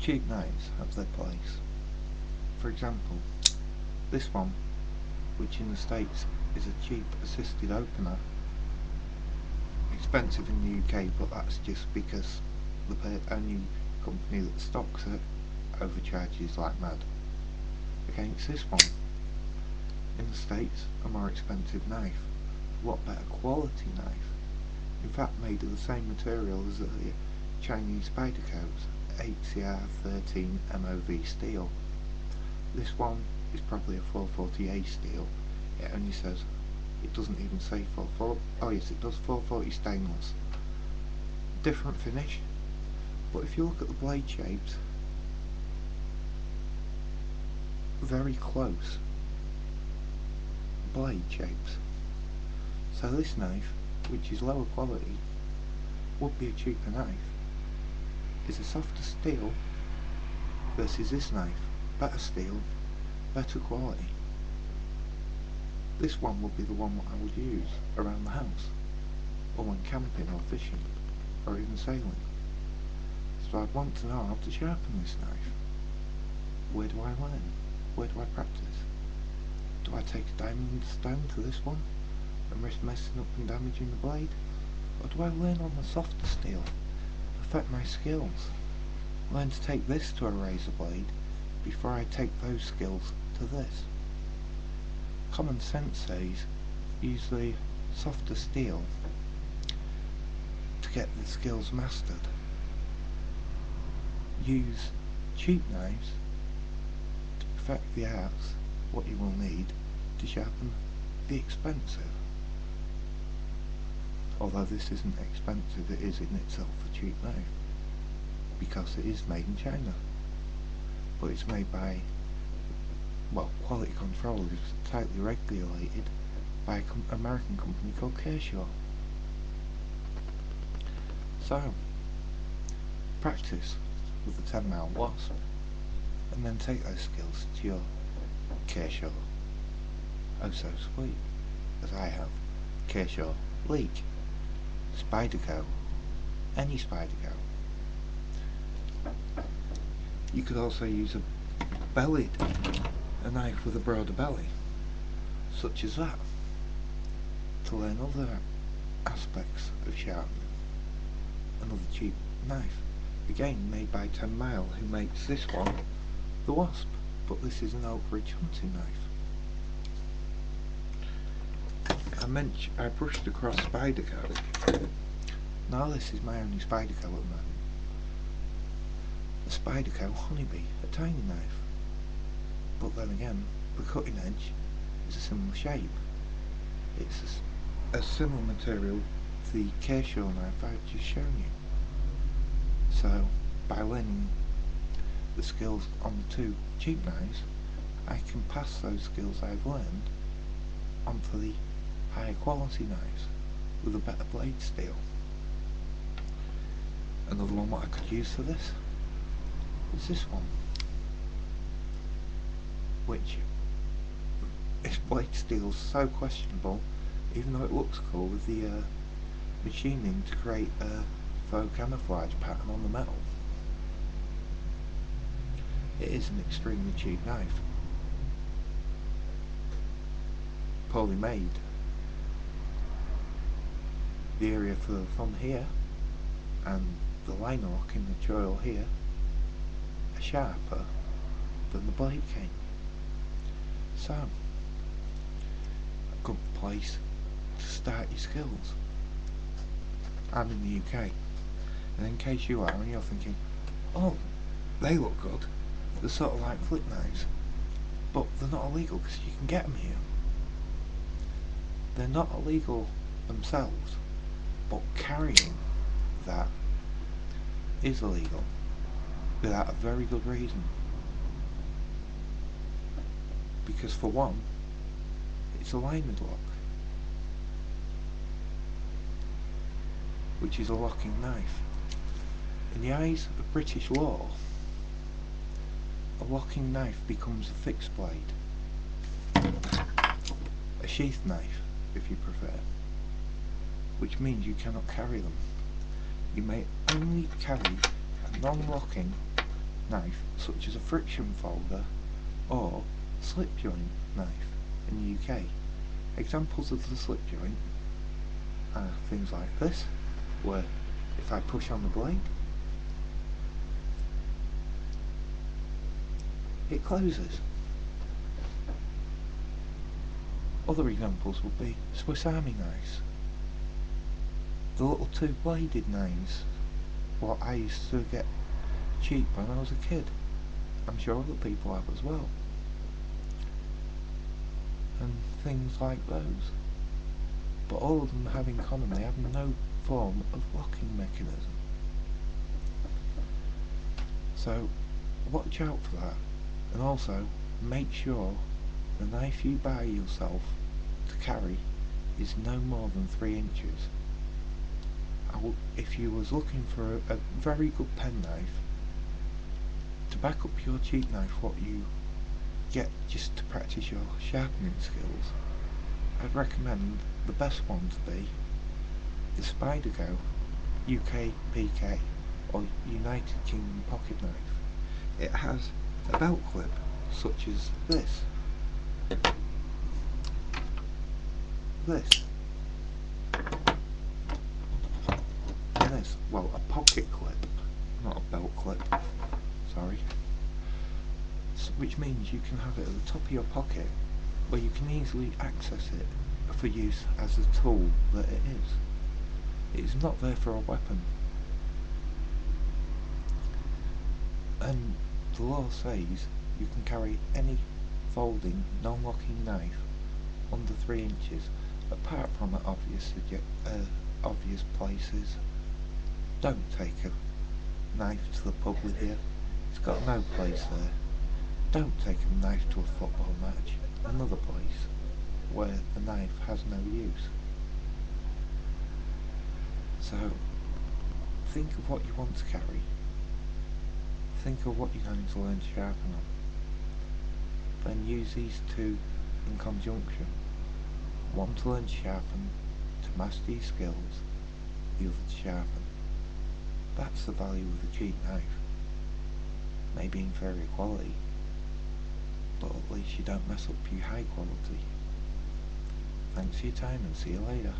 cheap knives have their place. For example, this one, which in the States is a cheap assisted opener, expensive in the UK, but that's just because the only company that stocks it overcharges like mad. Against this one, in the States, a more expensive knife, a lot better quality knife, in fact made of the same material as the Chinese Spyderco's 8CR13 MOV steel. This one is probably a 440A steel. It only says, it doesn't even say 440, oh yes it does, 440 stainless. Different finish, but if you look at the blade shapes, very close blade shapes. So this knife, which is lower quality, would be a cheaper knife, is a softer steel versus this knife, better steel, better quality. This one would be the one that I would use around the house, or when camping or fishing, or even sailing. So I'd want to know how to sharpen this knife. Where do I learn? Where do I practice? Do I take a diamond stone to this one and risk messing up and damaging the blade? Or do I learn on the softer steel, perfect my skills, learn to take this to a razor blade before I take those skills to this? Common sense says use the softer steel to get the skills mastered. Use cheap knives to perfect the arts, what you will need to sharpen the expensive. Although this isn't expensive, it is in itself a cheap knife, because it is made in China. But it's made by, well, quality control is tightly regulated by an American company called Kershaw. So, practice with the 10mm wasp, and then take those skills to your Kershaw, oh so sweet, as I have, Kershaw Leek, Spyderco, any Spyderco. You could also use a knife with a broader belly, such as that, to learn other aspects of sharpening. Another cheap knife, again made by 10mm, who makes this one, the Wasp, but this is an Oak Ridge hunting knife. I brushed across Spyderco. Now this is my only Spyderco at the moment. The Spyderco Honeybee, a tiny knife. But then again, the cutting edge is a similar shape. It's a similar material to the Kershaw knife I've just shown you. So, by learning the skills on the two cheap knives, I can pass those skills I've learned onto the higher quality knives with a better blade steel. Another one what I could use for this is this one, which its blade steel is so questionable, even though it looks cool with the machining to create a faux camouflage pattern on the metal. It is an extremely cheap knife, poorly made. The area for the thumb here and the liner lock in the choil here are sharper than the blade cane. So, a good place to start your skills. I'm in the UK, and in case you are and you're thinking, oh, they look good, they're sort of like flip knives, but they're not illegal because you can get them here. They're not illegal themselves, but carrying that is illegal without a very good reason. Because for one, it's a liner lock, which is a locking knife. In the eyes of British law, a locking knife becomes a fixed blade, a sheath knife if you prefer, which means you cannot carry them. You may only carry a non-locking knife such as a friction folder or slip joint knife in the UK. Examples of the slip joint are things like this, where if I push on the blade, it closes. Other examples would be Swiss Army knives, the little two-bladed knives, what I used to get cheap when I was a kid. I'm sure other people have as well. And things like those. But all of them have in common, they have no form of locking mechanism. So watch out for that, and also make sure the knife you buy yourself to carry is no more than 3 inches. If you was looking for a very good pen knife, to back up your cheap knife, what you get just to practice your sharpening skills, I'd recommend the best one to be the Spyderco UK PK or United Kingdom pocket knife. It has a belt clip such as this, and this, well, a pocket clip, not a belt clip, sorry, which means you can have it at the top of your pocket where you can easily access it for use as a tool that it is. It is not there for a weapon. And the law says you can carry any folding, non-locking knife under 3 inches, apart from at obvious places. Don't take a knife to the pub with you, it's got no place there. Don't take a knife to a football match, another place where the knife has no use. So think of what you want to carry, think of what you're going to learn to sharpen on, then use these two in conjunction. One to learn to sharpen, to master your skills, the other to sharpen. That's the value of the cheap knife. Maybe inferior quality, but at least you don't mess up your high quality. Thanks for your time and see you later.